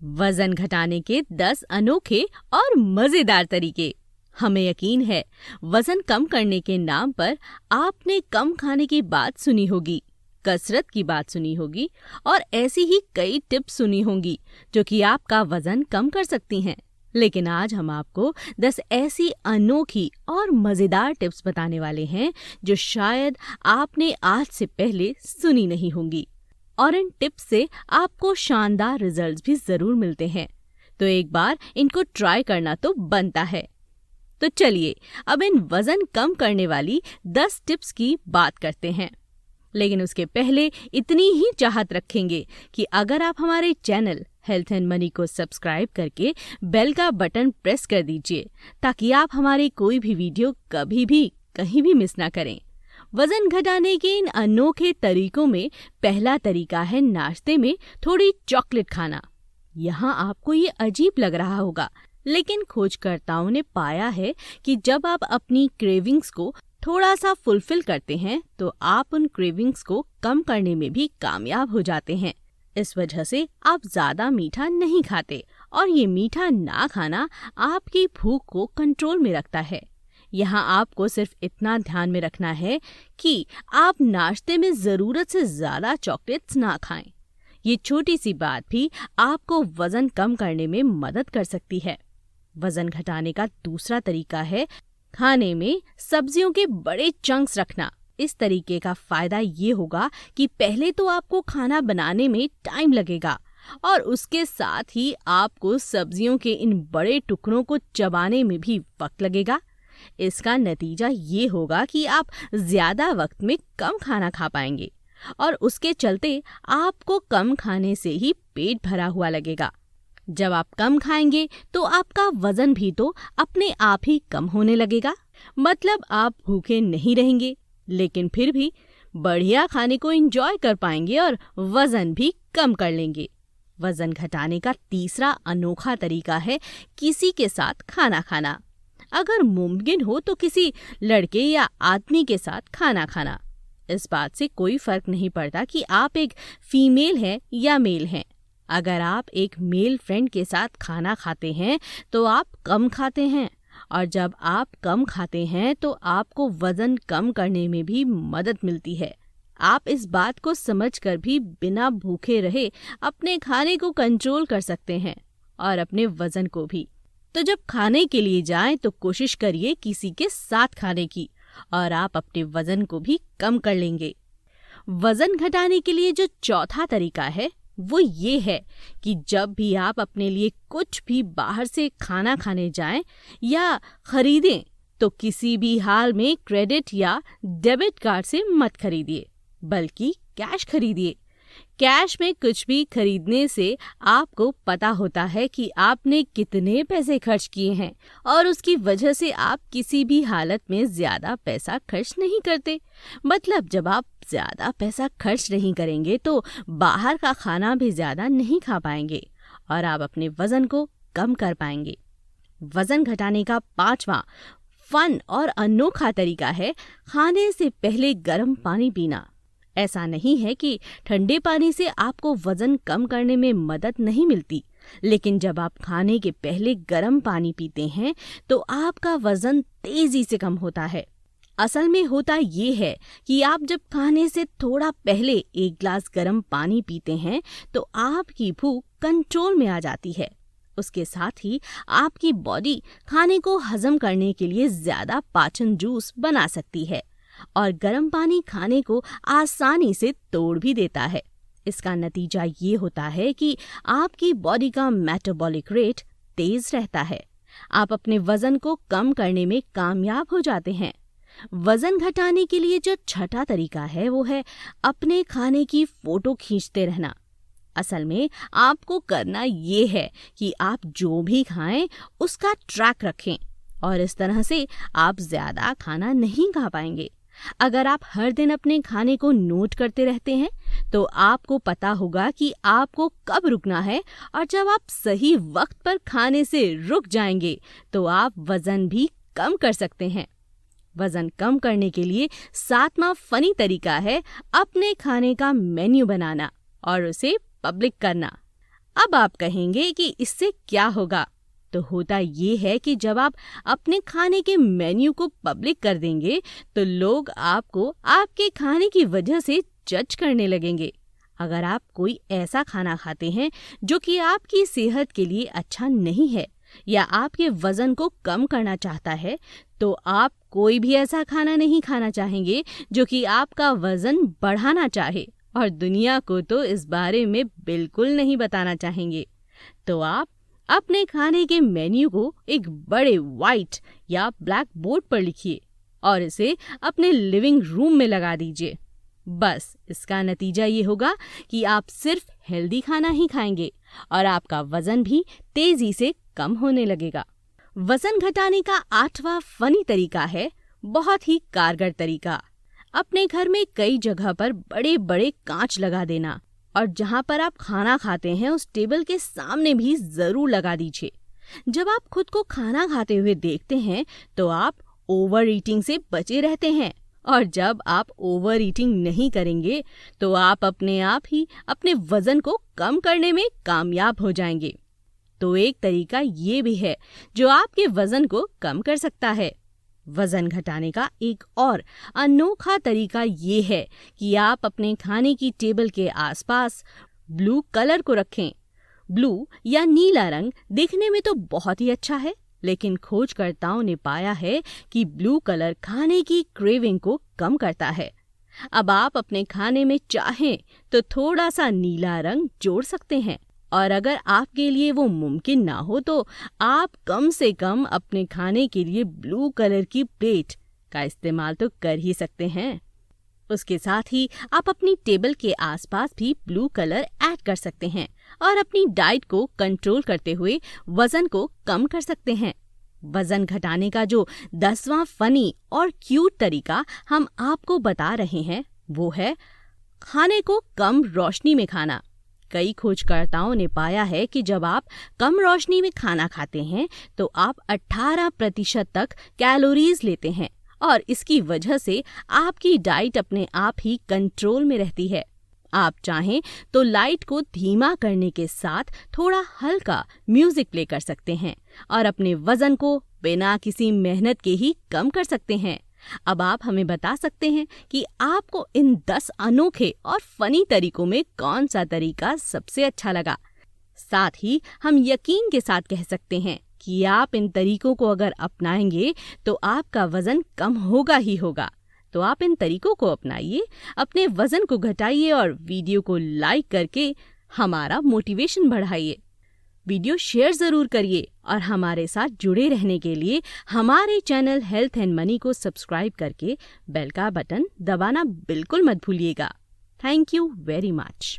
वजन घटाने के 10 अनोखे और मजेदार तरीके। हमें यकीन है वजन कम करने के नाम पर आपने कम खाने की बात सुनी होगी, कसरत की बात सुनी होगी और ऐसी ही कई टिप्स सुनी होंगी जो कि आपका वजन कम कर सकती हैं। लेकिन आज हम आपको 10 ऐसी अनोखी और मजेदार टिप्स बताने वाले हैं जो शायद आपने आज से पहले सुनी नहीं होंगी, और इन टिप्स से आपको शानदार रिजल्ट्स भी जरूर मिलते हैं। तो एक बार इनको ट्राई करना तो बनता है। तो चलिए अब इन वजन कम करने वाली 10 टिप्स की बात करते हैं। लेकिन उसके पहले इतनी ही चाहत रखेंगे कि अगर आप हमारे चैनल हेल्थ एंड मनी को सब्सक्राइब करके बेल का बटन प्रेस कर दीजिए, ताकि आप हमारे कोई भी वीडियो कभी भी कहीं भी मिस ना करें। वजन घटाने के इन अनोखे तरीकों में पहला तरीका है नाश्ते में थोड़ी चॉकलेट खाना। यहाँ आपको ये अजीब लग रहा होगा, लेकिन खोजकर्ताओं ने पाया है कि जब आप अपनी क्रेविंग्स को थोड़ा सा फुलफिल करते हैं तो आप उन क्रेविंग्स को कम करने में भी कामयाब हो जाते हैं। इस वजह से आप ज्यादा मीठा नहीं खाते और ये मीठा ना खाना आपकी भूख को कंट्रोल में रखता है। यहाँ आपको सिर्फ इतना ध्यान में रखना है कि आप नाश्ते में जरूरत से ज्यादा चॉकलेट्स ना खाएं। ये छोटी सी बात भी आपको वजन कम करने में मदद कर सकती है। वजन घटाने का दूसरा तरीका है खाने में सब्जियों के बड़े चंक्स रखना। इस तरीके का फायदा ये होगा कि पहले तो आपको खाना बनाने में टाइम लगेगा और उसके साथ ही आपको सब्जियों के इन बड़े टुकड़ों को चबाने में भी वक्त लगेगा। इसका नतीजा ये होगा कि आप ज्यादा वक्त में कम खाना खा पाएंगे और उसके चलते आपको कम खाने से ही पेट भरा हुआ लगेगा। जब आप कम खाएंगे तो आपका वजन भी तो अपने आप ही कम होने लगेगा। मतलब आप भूखे नहीं रहेंगे, लेकिन फिर भी बढ़िया खाने को एंजॉय कर पाएंगे और वजन भी कम कर लेंगे। वजन घटाने का तीसरा अनोखा तरीका है किसी के साथ खाना खाना। अगर मुमकिन हो तो किसी लड़के या आदमी के साथ खाना खाना। इस बात से कोई फर्क नहीं पड़ता कि आप एक फीमेल हैं या मेल हैं। अगर आप एक मेल फ्रेंड के साथ खाना खाते हैं तो आप कम खाते हैं, और जब आप कम खाते हैं तो आपको वजन कम करने में भी मदद मिलती है। आप इस बात को समझकर भी बिना भूखे रहे अपने खाने को कंट्रोल कर सकते हैं और अपने वजन को भी। तो जब खाने के लिए जाएं तो कोशिश करिए किसी के साथ खाने की, और आप अपने वजन को भी कम कर लेंगे। वजन घटाने के लिए जो चौथा तरीका है वो ये है कि जब भी आप अपने लिए कुछ भी बाहर से खाना खाने जाएं या खरीदें तो किसी भी हाल में क्रेडिट या डेबिट कार्ड से मत खरीदिए, बल्कि कैश खरीदिए। कैश में कुछ भी खरीदने से आपको पता होता है कि आपने कितने पैसे खर्च किए हैं, और उसकी वजह से आप किसी भी हालत में ज्यादा पैसा खर्च नहीं करते। मतलब जब आप ज्यादा पैसा खर्च नहीं करेंगे तो बाहर का खाना भी ज्यादा नहीं खा पाएंगे और आप अपने वजन को कम कर पाएंगे। वजन घटाने का पांचवा फन और अनोखा तरीका है खाने से पहले गर्म पानी पीना। ऐसा नहीं है कि ठंडे पानी से आपको वजन कम करने में मदद नहीं मिलती, लेकिन जब आप खाने के पहले गर्म पानी पीते हैं तो आपका वजन तेजी से कम होता है। असल में होता ये है कि आप जब खाने से थोड़ा पहले एक गिलास गर्म पानी पीते हैं तो आपकी भूख कंट्रोल में आ जाती है। उसके साथ ही आपकी बॉडी खाने को हजम करने के लिए ज्यादा पाचन जूस बना सकती है और गर्म पानी खाने को आसानी से तोड़ भी देता है। इसका नतीजा ये होता है कि आपकी बॉडी का मेटाबॉलिक रेट तेज रहता है। आप अपने वजन को कम करने में कामयाब हो जाते हैं। वजन घटाने के लिए जो छठा तरीका है वो है अपने खाने की फोटो खींचते रहना। असल में आपको करना ये है कि आप जो भी खाएं उसका ट्रैक रखें, और इस तरह से आप ज्यादा खाना नहीं खा पाएंगे। अगर आप हर दिन अपने खाने को नोट करते रहते हैं तो आपको पता होगा कि आपको कब रुकना है, और जब आप सही वक्त पर खाने से रुक जाएंगे तो आप वजन भी कम कर सकते हैं। वजन कम करने के लिए सातवां फनी तरीका है अपने खाने का मेन्यू बनाना और उसे पब्लिक करना। अब आप कहेंगे कि इससे क्या होगा? तो होता ये है कि जब आप अपने खाने के मेन्यू को पब्लिक कर देंगे तो लोग आपको आपके खाने की वजह से जज करने लगेंगे। अगर आप कोई ऐसा खाना खाते हैं जो कि आपकी सेहत के लिए अच्छा नहीं है या आपके वजन को कम करना चाहता है, तो आप कोई भी ऐसा खाना नहीं खाना चाहेंगे जो कि आपका वजन बढ़ाना चाहे और दुनिया को तो इस बारे में बिल्कुल नहीं बताना चाहेंगे। तो आप अपने खाने के मेन्यू को एक बड़े व्हाइट या ब्लैक बोर्ड पर लिखिए और इसे अपने लिविंग रूम में लगा दीजिए। बस इसका नतीजा ये होगा कि आप सिर्फ हेल्दी खाना ही खाएंगे और आपका वजन भी तेजी से कम होने लगेगा। वजन घटाने का 8वां फनी तरीका है बहुत ही कारगर तरीका। अपने घर में कई जगह पर बड़े बड़े कांच लगा देना और जहां पर आप खाना खाते हैं उस टेबल के सामने भी जरूर लगा दीजिए। जब आप खुद को खाना खाते हुए देखते हैं तो आप ओवर ईटिंग से बचे रहते हैं और जब आप ओवर ईटिंग नहीं करेंगे तो आप अपने आप ही अपने वजन को कम करने में कामयाब हो जाएंगे। तो एक तरीका ये भी है जो आपके वजन को कम कर सकता है। वजन घटाने का एक और अनोखा तरीका ये है कि आप अपने खाने की टेबल के आसपास ब्लू कलर को रखें। ब्लू या नीला रंग दिखने में तो बहुत ही अच्छा है, लेकिन खोजकर्ताओं ने पाया है कि ब्लू कलर खाने की क्रेविंग को कम करता है। अब आप अपने खाने में चाहें तो थोड़ा सा नीला रंग जोड़ सकते हैं और अगर आपके लिए वो मुमकिन ना हो तो आप कम से कम अपने खाने के लिए ब्लू कलर की प्लेट का इस्तेमाल तो कर ही सकते हैं। उसके साथ ही आप अपनी टेबल के आसपास भी ब्लू कलर ऐड कर सकते हैं और अपनी डाइट को कंट्रोल करते हुए वजन को कम कर सकते हैं। वजन घटाने का जो 10वां फनी और क्यूट तरीका हम आपको बता रहे हैं वो है खाने को कम रोशनी में खाना। कई खोजकर्ताओं ने पाया है कि जब आप कम रोशनी में खाना खाते हैं तो आप 18% तक कैलोरीज लेते हैं और इसकी वजह से आपकी डाइट अपने आप ही कंट्रोल में रहती है। आप चाहें तो लाइट को धीमा करने के साथ थोड़ा हल्का म्यूजिक प्ले कर सकते हैं और अपने वजन को बिना किसी मेहनत के ही कम कर सकते हैं। अब आप हमें बता सकते हैं कि आपको इन 10 अनोखे और फनी तरीकों में कौन सा तरीका सबसे अच्छा लगा। साथ ही हम यकीन के साथ कह सकते हैं कि आप इन तरीकों को अगर अपनाएंगे तो आपका वजन कम होगा ही होगा। तो आप इन तरीकों को अपनाइए, अपने वजन को घटाइए और वीडियो को लाइक करके हमारा मोटिवेशन बढ़ाइए। वीडियो शेयर जरूर करिए और हमारे साथ जुड़े रहने के लिए हमारे चैनल हेल्थ एंड मनी को सब्सक्राइब करके बेल का बटन दबाना बिल्कुल मत भूलिएगा। Thank you very much.